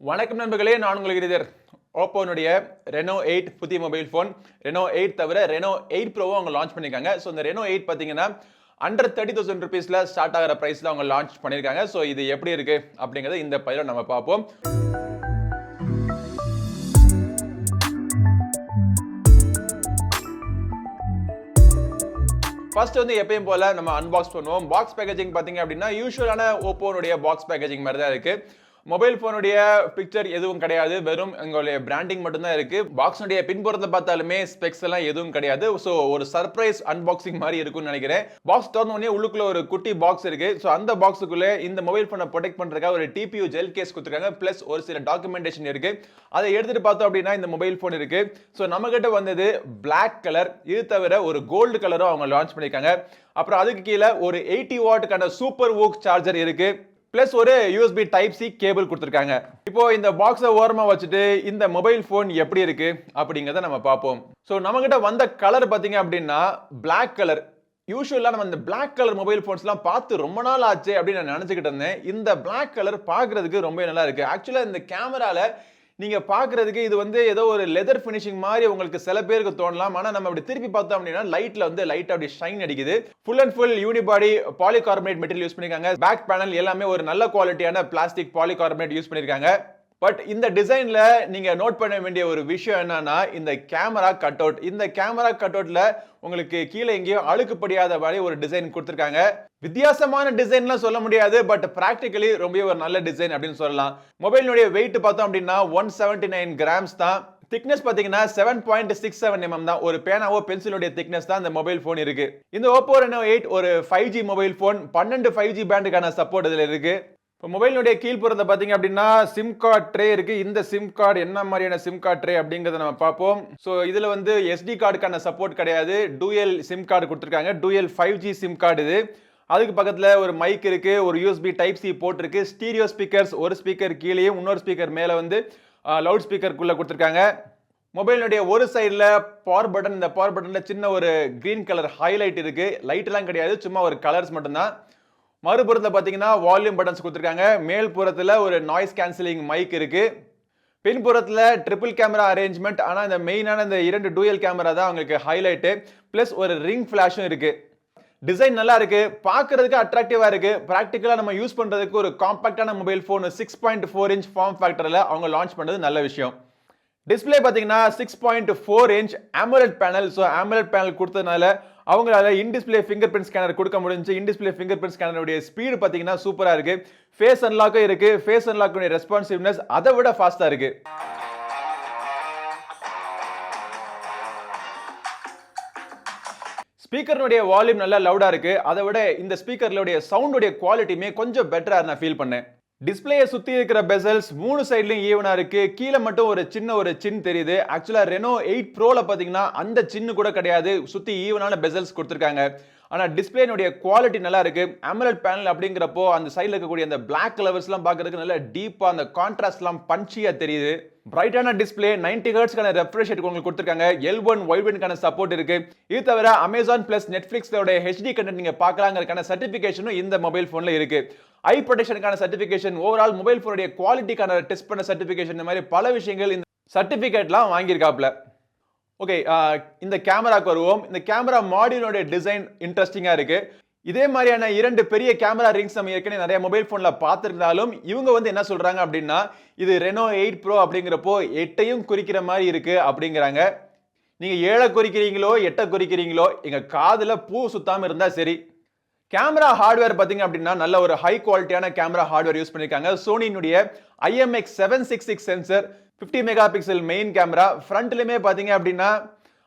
வணக்கம் நண்பர்களே, நான் உங்கள் கிரிதர். ஓப்போனுடைய ரெனோ 8 புதிய மொபைல் ஃபோன் ரெனோ 8 தவிர ரெனோ 8 ப்ரோவும் அவங்க லான்ச் பண்ணியிருக்காங்க. ஸோ இந்த ரெனோ 8 பார்த்தீங்கன்னா அண்டர் 30,000 ருபீஸில் ஸ்டார்ட் ஆகிற ப்ரைஸில் அவங்க லான்ச் பண்ணியிருக்காங்க. ஸோ இது எப்படி இருக்கு அப்படிங்கிறத இந்த பதிவில் நம்ம பார்ப்போம். ஃபர்ஸ்ட் வந்து எப்பயும் போல நம்ம அன்பாக்ஸ் பண்ணுவோம். பாக்ஸ் பேக்கேஜிங் பார்த்தீங்க அப்படின்னா யூஷுவலான ஓப்போனுடைய பாக்ஸ் பேக்கேஜிங் மாதிரி தான் இருக்கு. மொபைல் போனுடைய பிக்சர் எதுவும் கிடையாது, வெறும் எங்களுடைய பிராண்டிங் மட்டும்தான் இருக்கு. பாக்ஸுடைய பின்புறத்தை பார்த்தாலுமே ஸ்பெக்ஸ் எல்லாம் எதுவும் கிடையாது. ஸோ ஒரு சர்ப்ரைஸ் அன்பாக்சிங் மாதிரி இருக்கும்னு நினைக்கிறேன். பாக்ஸ் திறந்த உடனே உள்ளுக்குள்ள ஒரு குட்டி பாக்ஸ் இருக்கு. ஸோ அந்த பாக்ஸுக்குள்ள இந்த மொபைல் போனை ப்ரொடெக்ட் பண்றதுக்காக ஒரு டிபியூ ஜெல் கேஸ் கொடுத்துருக்காங்க. பிளஸ் ஒரு சில டாக்குமெண்டேஷன் இருக்கு. அதை எடுத்துட்டு பார்த்தோம் அப்படின்னா இந்த மொபைல் போன் இருக்கு. ஸோ நம்ம கிட்ட வந்தது பிளாக் கலர். இது தவிர ஒரு கோல்டு கலரும் அவங்க லான்ச் பண்ணிருக்காங்க. அப்புறம் அதுக்கு கீழே ஒரு 80 வாட்டுக்கான சூப்பர் வூக் சார்ஜர் இருக்கு. பிளஸ் ஒரு யூஎஸ்பி டைப் சி கேபிள் கொடுத்துருக்காங்க. இப்போ இந்த பாக்ஸை ஓரமா வச்சுட்டு இந்த மொபைல் போன் எப்படி இருக்கு அப்படிங்கிறத நம்ம பார்ப்போம். ஸோ நம்ம கிட்ட வந்த கலர் பார்த்தீங்க அப்படின்னா பிளாக் கலர். யூஸ்வலா நம்ம இந்த பிளாக் கலர் மொபைல் போன்ஸ்லாம் பார்த்து ரொம்ப நாள் ஆச்சு அப்படின்னு நான் நினைச்சுக்கிட்டு இருந்தேன். இந்த பிளாக் கலர் பார்க்கறதுக்கு ரொம்ப நல்லா இருக்கு. ஆக்சுவலா இந்த கேமரால நீங்க பாக்குறதுக்கு இது வந்து ஏதோ ஒரு லெதர் ஃபினிஷிங் மாதிரி உங்களுக்கு சில பேருக்கு தோணலாம். ஆனா நம்ம அப்படி திருப்பி பார்த்தோம் அப்படின்னா லைட்ல வந்து லைட் அப்படி ஷைன் அடிக்குது. Full and full unibody polycarbonate material use பண்ணிருக்காங்க. பேக் பேனல் எல்லாமே ஒரு நல்ல குவாலிட்டியான பிளாஸ்டிக் பாலிகார்பனேட் யூஸ் பண்ணிருக்காங்க. பட் இந்த டிசைன்ல நீங்க நோட் பண்ண வேண்டிய ஒரு விஷயம் என்னன்னா இந்த கேமரா கட் அவுட். இந்த கேமரா கட் அவுட்ல உங்களுக்கு கீழே எங்கேயும் அழுக்குப்படியாத மாதிரி ஒரு டிசைன் கொடுத்திருக்காங்க. வித்தியாசமான டிசைன்லாம் சொல்ல முடியாது, பட் பிராக்டிகலி ரொம்ப ஒரு நல்ல டிசைன் அப்படின்னு சொல்லலாம். மொபைலுடைய வெயிட் பார்த்தோம் அப்படின்னா 179 கிராம்ஸ் தான். திக்னஸ் பாத்தீங்கன்னா 7.67 mm தான். ஒரு பேனாவோ பென்சிலோட திக்னஸ் தான் இந்த மொபைல் போன் இருக்கு. இந்த Oppo Reno 8 ஒரு 5G mobile phone. 12 5G பேண்டுக்கான support இதுல இருக்கு. மொபைலுடைய கீழ்ப்புறத்தை பார்த்தீங்க அப்படின்னா சிம் கார்டு ட்ரே இருக்கு. இந்த சிம் கார்டு என்ன மாதிரியான சிம் கார்டு ட்ரே அப்படிங்கிறத நம்ம பார்ப்போம். ஸோ இதுல வந்து SD கார்டுக்கான சப்போர்ட் கிடையாது. டூயல் சிம் கார்டு கொடுத்துருக்காங்க. டூயல் 5G சிம் கார்டு இது. அதுக்கு பக்கத்துல ஒரு மைக் இருக்கு, ஒரு USB டைப் சி போர்ட் இருக்கு, ஸ்டீரியோ ஸ்பீக்கர்ஸ், ஒரு ஸ்பீக்கர் கீழேயும் இன்னொரு ஸ்பீக்கர் மேல வந்து லவுட் ஸ்பீக்கருக்குள்ள கொடுத்துருக்காங்க. மொபைலுடைய ஒரு சைடில் பவர் பட்டன். இந்த பவர் பட்டன்ல சின்ன ஒரு கிரீன் கலர் ஹைலைட் இருக்கு. லைட் எல்லாம் கிடையாது, சும்மா ஒரு கலர்ஸ் மட்டும்தான். மறுபுறத்தில் பார்த்தீங்கன்னா வால்யூம் பட்டன்ஸ் கொடுத்துருக்காங்க. மேல் புறத்தில் ஒரு நாய்ஸ் கேன்சலிங் மைக் இருக்கு. பின்புறத்தில் ட்ரிபிள் கேமரா அரேஞ்ச்மெண்ட். ஆனால் இந்த மெயினான இந்த 2 டூயல் கேமரா தான் உங்களுக்கு ஹைலைட்டு. பிளஸ் ஒரு ரிங் ஃபிளாஷும் இருக்கு. டிசைன் நல்லா இருக்கு, பார்க்கறதுக்கு அட்ராக்டிவா இருக்கு. பிராக்டிக்கலா நம்ம யூஸ் பண்றதுக்கு ஒரு காம்பாக்டான மொபைல் போன் 6.4 இன்ச் ஃபார்ம் ஃபேக்டர்ல அவங்க லான்ச் பண்ணது நல்ல விஷயம். டிஸ்பிளே பார்த்தீங்கன்னா 6.4 inch AMOLED panel. So AMOLED panel கொடுத்ததுனால அவங்களால in display fingerprint scanner கொடுக்க முடிஞ்சு. இன் டிஸ்பிளே ஃபிங்கர் பிரிண்ட் ஸ்கேனருடைய ஸ்பீடு பார்த்தீங்கன்னா சூப்பரா இருக்கு. ஃபேஸ் அன்லாக்கும் இருக்கு. ஃபேஸ் அன்லாக்குடைய ரெஸ்பான்சிவ்னஸ் அதை விட ஃபாஸ்டா இருக்கு. ஸ்பீக்கருடைய வால்யூம் நல்லா லவுடா இருக்கு. அதை விட இந்த ஸ்பீக்கர்லுடைய சவுண்டுடைய குவாலிட்டியுமே கொஞ்சம் பெட்டரா நான் ஃபீல் பண்ணேன். டிஸ்பிளேயை சுத்தி இருக்கிற பெசல்ஸ் 3 சைட்லயும் ஈவனா இருக்கு. கீழே மட்டும் ஒரு சின் தெரியுது. ஆக்சுவலா ரெனோ 8 ப்ரோல பாத்தீங்கன்னா அந்த சின்னு கூட கிடையாது. சுத்தி ஈவனான பெசல்ஸ் கொடுத்திருக்காங்க. ஆனா டிஸ்பிளேனுடைய குவாலிட்டி நல்லா இருக்கு. AMOLED பேனல் அப்படிங்கிறப்போ அந்த சைடுல இருக்கக்கூடிய அந்த பிளாக் கலர்ஸ் எல்லாம் பார்க்கறதுக்கு நல்ல டீப்பா அந்த கான்ட்ராஸ்ட் எல்லாம் பஞ்சியா தெரியுது. பிரைட்டான டிஸ்பிளே, 90 ஹெர்ட்ஸ்க்கான ரெஃப்ரெஷ் ரேட் உங்களுக்கு கொடுத்திருக்காங்க. L1 வைட்பேண்ட்கான சப்போர்ட் இருக்கு. இது தவிர அமேசான் பிளஸ் நெட்ஃபிளிக்ஸோட HD கண்டென்ட் நீங்க பார்க்கலாங்கிறதுக்கான சர்டிபிகேஷனும் இந்த மொபைல் போன்ல இருக்கு. ஐ ப்ரொடெக்ஷனுக்கான சர்டிபிகேஷன், ஓவரால் மொபைல் போனுடைய குவாலிட்டிக்கான டெஸ்ட் பண்ண சர்டிபிகேஷன், இந்த மாதிரி பல விஷயங்கள் இந்த சர்டிபிகேட்லாம் வாங்கியிருக்காப்ல. ஓகே, இந்த கேமராக்கு வருவோம். இந்த கேமரா மாடியூலோட டிசைன் இன்ட்ரெஸ்டிங்கா இருக்கு. இதே மாதிரியான 2 பெரிய கேமரா ரிங்ஸ் நம்ம ஏற்கனவே நிறைய மொபைல் போன்ல பார்த்திருந்தாலும் இவங்க வந்து என்ன சொல்றாங்க அப்படின்னா இது ரெனோ 8 ப்ரோ அப்படிங்கிறப்போ 8ஐயும் குறிக்கிற மாதிரி இருக்கு அப்படிங்கிறாங்க. நீங்க 7 குறிக்கிறீங்களோ 8 குறிக்கிறீங்களோ எங்க காதுல பூ சுத்தாம இருந்தா சரி. கேமரா ஹார்ட்வேர் பார்த்தீங்க அப்படின்னா நல்ல ஒரு ஹை குவாலிட்டியான கேமரா ஹார்ட்வேர் யூஸ் பண்ணிருக்காங்க. சோனியினுடைய IMX766 sensor, 50 megapixel main camera. ஃப்ரண்ட்லயுமே பார்த்தீங்க அப்படின்னா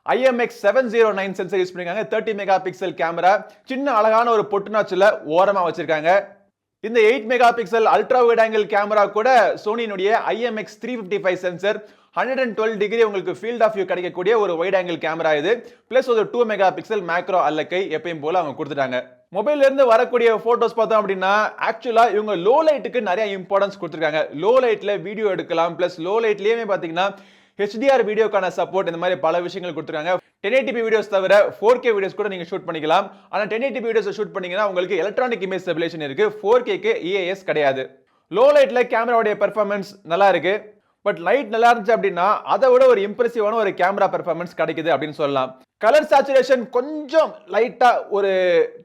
IMX709 சென்சர் யூஸ் பண்ணிருக்காங்க. 30 மெகா பிக்சல் கேமரா. சின்ன அழகான ஒரு பொட்டுநாச்சுல ஓரமா வச்சிருக்காங்க. இந்த 8 mega pixel ultra wide angle camera கூட சோனியினுடைய IMX355 சென்சர். 112 டிகிரி உங்களுக்கு ஃபீல்ட் ஆஃப் வியூ கிடைக்கக்கூடிய ஒரு வைட் ஆங்கிள் கேமரா இது. பிளஸ் ஒரு 2 மெகா பிக்சல் மேக்ரோ அல்லக்கை எப்பயும் போல அவங்க கொடுத்துட்டாங்க. மொபைல்ல இருந்து வரக்கூடிய போட்டோஸ் பார்த்தோம் அப்படின்னா ஆக்சுவலா இவங்க லோ லைட்டுக்கு நிறைய இம்பார்ட்டன்ஸ் கொடுத்துருக்காங்க. லோ லைட்ல வீடியோ எடுக்கலாம். பிளஸ் லோ லைட்லயே பாத்தீங்கன்னா HDR வீடியோக்கான சப்போர்ட், இந்த மாதிரி பல விஷயங்கள் கொடுத்துருக்காங்க. 1080p வீடியோஸ் தவிர 4K வீடியோஸ் கூட நீங்க ஷூட் பண்ணிக்கலாம். ஆனா 1080p வீடியோஸ் ஷூட் பண்ணீங்கன்னா உங்களுக்கு எலக்ட்ரானிக் இமேஜ் ஸ்டெபிலைசேஷன் இருக்கு. 4K க்கு EAS கிடையாது. லோ லைட்ல கேமராவுடைய பெர்ஃபார்மன்ஸ் நல்லா இருக்கு. பட் லைட் நல்லா இருந்துச்சு அப்படின்னா அதை விட ஒரு இம்ப்ரெசிவான ஒரு கேமரா பெர்ஃபார்மன்ஸ் கிடைக்குது அப்படின்னு சொல்லலாம். கலர் சேச்சுரேஷன் கொஞ்சம் லைட்டா ஒரு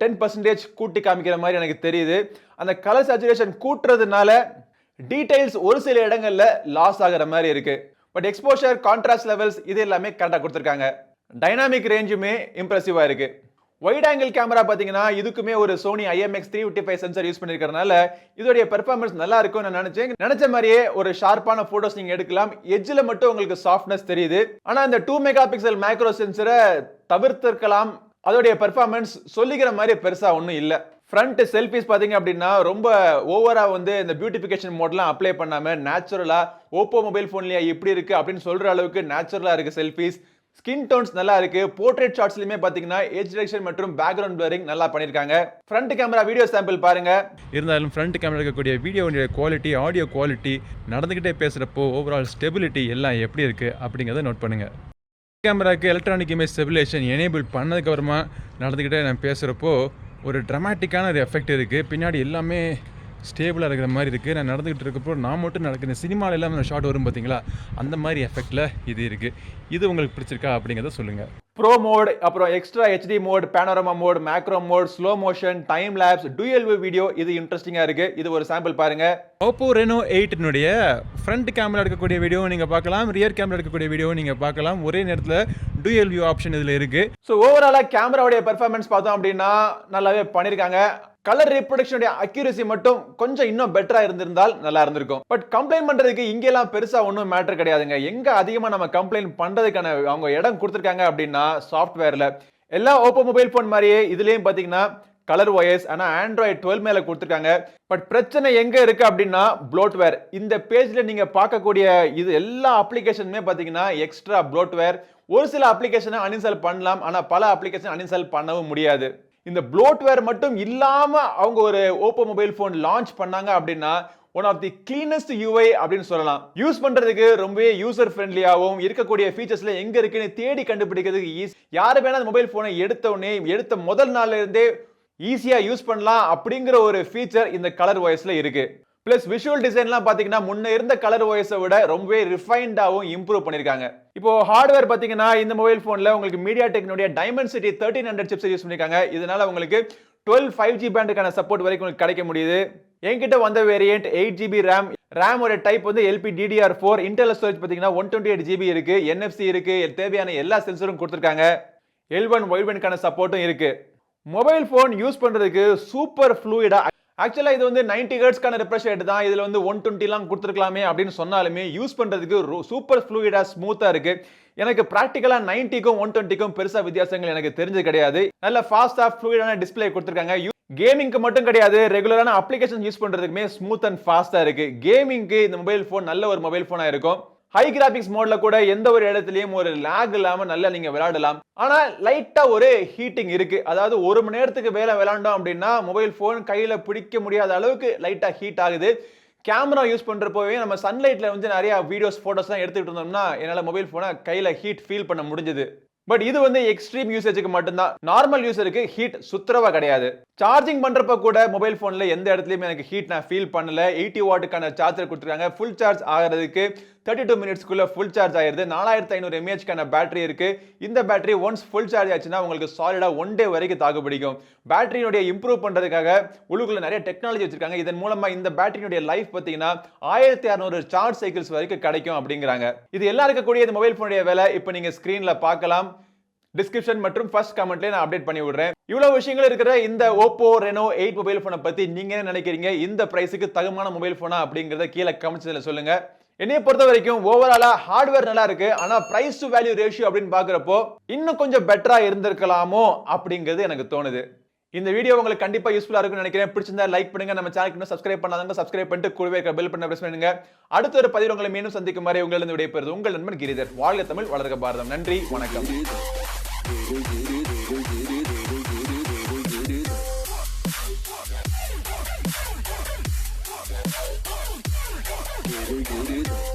10% கூட்டி காமிக்கிற மாதிரி எனக்கு தெரியுது. அந்த கலர் சேச்சுரேஷன் கூட்டுறதுனால டீடைல்ஸ் ஒரு சில இடங்கள்ல லாஸ் ஆகிற மாதிரி இருக்கு. பட் எக்ஸ்போஷர், கான்ட்ராஸ்ட் லெவல்ஸ் இது எல்லாமே கரெக்டா கொடுத்திருக்காங்க. டைனாமிக் ரேஞ்சுமே இம்ப்ரெசிவா இருக்கு. வைட் ஆங்கிள் கேமரா பாத்தீங்கன்னா இதுக்குமே ஒரு Sony IMX355 சென்சார் யூஸ் பண்ணிருக்கறனால இதோட பெர்ஃபார்மன்ஸ் நல்லா இருக்கும்னு நான் நினைச்ச மாதிரியே ஒரு ஷார்ப்பான போட்டோஸ் நீங்க எடுக்கலாம். எட்ஜ்ல மட்டும் உங்களுக்கு சாஃப்ட்னஸ் தெரியுது. ஆனா இந்த 2 மெகா பிக்சல் மேக்ரோ சென்சரை தவிர்த்திருக்கலாம். அதோட பெர்ஃபார்மன்ஸ் சொல்லிக்கிற மாதிரி பெருசா ஒண்ணும் இல்ல. ஃப்ரண்ட் செல்ஃபிஸ் பாத்தீங்க அப்படின்னா ரொம்ப ஓவரா வந்து இந்த பியூட்டிஃபிகேஷன் மோட்லாம் அப்ளை பண்ணாம நேச்சுரலா Oppo மொபைல் போன்லயே இப்படி இருக்கு அப்படின்னு சொல்ற அளவுக்கு நேச்சுரலா இருக்கு செல்ஃபிஸ். ஸ்கின் டோன்ஸ் நல்லா இருக்கு. போர்ட்ரேட் ஷாட்ஸ்லயுமே பாத்தீங்கன்னா எட்ஜ் டிரெக்ஷன் மற்றும் பேக்ரவுண்ட் பிளரிங் நல்லா பண்ணிருக்காங்க. ஃப்ரண்ட் கேமரா வீடியோ சாம்பிள் பாருங்க. இருந்தாலும் ஃப்ரண்ட் கேமரா இருக்கக்கூடிய வீடியோவுடைய குவாலிட்டி, ஆடியோ குவாலிட்டி, நடந்துகிட்டே பேசுறப்போ ஓவரால் ஸ்டெபிலிட்டி எல்லாம் எப்படி இருக்கு அப்படிங்கறத நோட் பண்ணுங்க. கேமராக்கு எலக்ட்ரானிக் இமேஜ் ஸ்டெபிலைசேஷன் எனேபிள் பண்ணதுக்கு அப்புறமா நடந்துகிட்டே நான் பேசுறப்போ ஒரு டிராமாட்டிக்கான ஒரு எஃபெக்ட் இருக்கு. பின்னாடி எல்லாமே ஸ்டேபிளாக இருக்கிற மாதிரி இருக்குது. நான் நடந்துகிட்டு இருக்கப்போ நான் மட்டும் நடக்கிற சினிமாவில் எல்லாம் அந்த ஷாட் வரும் பார்த்தீங்களா, அந்த மாதிரி எஃபெக்டில் இது இருக்குது. இது உங்களுக்கு பிடிச்சிருக்கா அப்படிங்கிறத சொல்லுங்கள். ப்ரோ மோட், அப்புறம் extra HD mode, panorama mode, macro mode, slow motion, time lapse, dual view video இது இன்ட்ரெஸ்டிங்காக இருக்குது. இது ஒரு சாம்பிள் பாருங்க. Oppo Reno 8 ஃப்ரண்ட் கேமரா எடுக்கக்கூடிய வீடியோ நீங்கள் பார்க்கலாம், ரியர் கேமரா எடுக்கக்கூடிய வீடியோ நீங்கள் பார்க்கலாம். ஒரே நேரத்தில் டூயல் வியூ ஆப்ஷன் இதில் இருக்குது. ஸோ ஓவராலாக கேமராவுடைய பெர்ஃபார்மன்ஸ் பார்த்தோம் அப்படின்னா நல்லாவே பண்ணியிருக்காங்க. கலர் ரீப்ரொடக்ஷனுடைய அக்யூரசி மட்டும் கொஞ்சம் இன்னும் பெட்டரா இருந்திருந்தால் நல்லா இருந்திருக்கும். பட் கம்ப்ளைண்ட் பண்றதுக்கு இங்கெல்லாம் பெருசா ஒன்றும் மேட்டர் கிடையாதுங்க. எங்க அதிகமா நம்ம கம்ப்ளைண்ட் பண்றதுக்கான அவங்க இடம் கொடுத்துருக்காங்க அப்படின்னா சாஃப்ட்வேர்ல. எல்லா Oppo மொபைல் போன் மாதிரியே இதுலயும் பாத்தீங்கன்னா கலர் OS ஆனா Android 12 மேல கொடுத்துருக்காங்க. பட் பிரச்சனை எங்க இருக்கு அப்படின்னா ப்ளோட்வேர். இந்த பேஜ்ல நீங்க பார்க்கக்கூடிய இது எல்லா அப்ளிகேஷனுமே பாத்தீங்கன்னா எக்ஸ்ட்ரா ப்ளோட்வேர். ஒரு சில அப்ளிகேஷனை அன்இன்ஸ்டால் பண்ணலாம், ஆனா பல அப்ளிகேஷன் அன்இன்ஸ்டால் பண்ணவும் முடியாது. இந்த ப்ளோட்வேர் மட்டும் இல்லாம அவங்க ஒரு Oppo மொபைல் போன் லான்ச் பண்ணாங்க அப்படின்னா one of the cleanest UI அப்படின்னு சொல்லலாம். யூஸ் பண்றதுக்கு ரொம்பவே யூசர் ஃப்ரெண்ட்லியாகவும் இருக்கக்கூடிய ஃபீச்சர்ஸ்ல எங்க இருக்குன்னு தேடி கண்டுபிடிக்கிறதுக்கு ஈஸி. யாரு வேணா மொபைல் போனை எடுத்த முதல் நாள்ல இருந்தே ஈஸியா யூஸ் பண்ணலாம் அப்படிங்கிற ஒரு ஃபீச்சர் இந்த கலர் OSல இருக்கு. பிளஸ் விஷுவல் டிசைன்லாம் பாத்தீங்கன்னா முன்ன இருந்த கலர் OS விட ரொம்பவே ரிஃபைன்டாவும் இம்ப்ரூவ் பண்ணிருக்காங்க. இப்போ ஹார்ட்வேர் பாத்தீங்கன்னா இந்த மொபைல் போன்ல உங்களுக்கு மீடியாடெக்னுடைய Dimensity 1300 சிப்ஸ் யூஸ் பண்ணிருக்காங்க. இதனால உங்களுக்கு 12 5G பேண்டுக்கான சப்போர்ட் வரைக்கும் உங்களுக்கு கிடைக்க முடியுது. என்கிட்ட வந்த வேரியன்ட் 8GB ரேமோட டைப் வந்து LPDDR4. இன்டர்னல் ஸ்டோரேஜ் பாத்தீங்கன்னா 128GB இருக்கு. NFC இருக்கு. தேவையான எல்லா சென்சரும் கொடுத்திருக்காங்க. L1 வைட்பேண்ட்கான சப்போர்ட்டும் இருக்கு. மொபைல் போன் யூஸ் பண்றதுக்கு சூப்பர் ஃப்ளூயிடா. ஆக்சுவலா இது வந்து 90 ஹெர்ட்ஸ்க்கான ரிஃப்ரெஷ் ரேட் தான். இதுல வந்து 120 எல்லாம் கொடுத்துருக்கலாமே அப்படின்னு சொன்னாலுமே யூஸ் பண்றதுக்கு சூப்பர் ஃப்ளூயிடா ஸ்மூத்தா இருக்கு. எனக்கு பிராக்டிகலா 90க்கும் 120க்கும் பெருசா வித்தியாசங்கள் எனக்கு தெரிஞ்சது கிடையாது. நல்ல ஃபாஸ்டா ஃப்ளூயிடான டிஸ்ப்ளே கொடுத்திருக்காங்க. கேமிங்க்கு மட்டும் கிடையாது, ரெகுலரான அப்ளிகேஷன் யூஸ் பண்றதுக்குமே ஸ்மூத் அண்ட் ஃபாஸ்டா இருக்கு. கேமிங்க்கு இந்த மொபைல் போன் நல்ல ஒரு மொபைல் போனா இருக்கும். ஹை கிராபிக்ஸ் மோட்ல கூட எந்த ஒரு இடத்துலயும் ஒரு லாக் இல்லாம நல்லா நீங்க விளையாடலாம். ஆனா லைட்டா ஒரு ஹீட்டிங் இருக்கு. அதாவது 1 மணி நேரத்துக்கு மேல விளையாண்டோம் அப்படின்னா மொபைல் போன் கையில பிடிக்க முடியாத அளவுக்கு லைட்டா ஹீட் ஆகுது. கேமரா யூஸ் பண்றப்போவே நம்ம சன்லைட்ல வந்து நிறைய வீடியோஸ் போட்டோஸ் எல்லாம் எடுத்துக்கிட்டு இருந்தோம்னா என்னால மொபைல் போனை கையில ஹீட் ஃபீல் பண்ண முடிஞ்சது. பட் இது வந்து எக்ஸ்ட்ரீம் யூசேஜுக்கு மட்டும்தான். நார்மல் யூசருக்கு ஹீட் சுத்தரவா கிடையாது. சார்ஜிங் பண்றப்ப கூட மொபைல் போன்ல எந்த இடத்துலயுமே எனக்கு ஹீட் நான் ஃபீல் பண்ணல. 80 வாட்டுக்கான சார்ஜர் கொடுத்துருக்காங்க. ஃபுல் சார்ஜ் ஆகிறதுக்கு 32 மினிட்ஸ்க்குள்ள ஃபுல் சார்ஜ் ஆயிருது. 4500 mAhக்கான பேட்டரி இருக்கு. இந்த பேட்டரி ஒன்ஸ் ஃபுல் சார்ஜ் ஆச்சுன்னா உங்களுக்கு சாலிடா 1 டே வரைக்கும் தாக்கு பிடிக்கும். பேட்டரியோட இம்ப்ரூவ் பண்றதுக்காக உள்ளுக்குள்ள நிறைய டெக்னாலஜி வச்சிருக்காங்க. இதன் மூலமா இந்த பேட்டரியோட லைஃப் பாத்தீங்கன்னா 1600 சார்ஜ் சைக்கிள்ஸ் வரைக்கும் கிடைக்கும் அப்படிங்கிறாங்க. இது எல்லாம் இருக்கக்கூடிய இந்த மொபைல் போனுடைய விலை இப்ப நீங்க ஸ்கிரீன்ல பார்க்கலாம். டிஸ்கிரிப்ஷன் மற்றும் ஃபர்ஸ்ட் கமெண்ட்ல நான் அப்டேட் பண்ணி விடுறேன். இவ்வளவு விஷயங்கள் இருக்கிற இந்த Oppo Reno 8 மொபைல் போனை பத்தி நீங்க என்ன நினைக்கிறீங்க? இந்த பிரைஸுக்கு தகுமான மொபைல் போனா அப்படிங்கறத கீழே கமெண்ட்ஸ்ல சொல்லுங்க. என்னைய பொறுத்த வரைக்கும் ஓவராலா ஹார்ட்வேர் நல்லா இருக்கு. ஆனா பிரைஸ் டு வேல்யூ ரேஷியோ அப்படின்னு பாக்குறப்போ இன்னும் கொஞ்சம் பெட்டரா இருந்திருக்கலாமோ அப்படிங்கிறது எனக்கு தோணுது. இந்த வீடியோ உங்களுக்கு கண்டிப்பா யூஸ்ஃபுல்லா இருக்கும்னு நினைக்கிறேன். பிடிச்சிருந்தா லைக் பண்ணுங்க. நம்ம சேனலுக்கு இன்னும் சப்ஸ்கிரைப் பண்ணாதவங்க சப்ஸ்கிரைப் பண்ணிட்டு கூடவே இருக்க பெல் பட்டனை பிரஸ் பண்ணுங்க. அடுத்த ஒரு பதிவு உங்களை மீண்டும் சந்திக்கும் வரை உங்களிடம் விடைபெறுவது உங்கள் நண்பன் கிரிதர். வாழ்க தமிழ், வளர்க பாரதம். நன்றி, வணக்கம். Giri.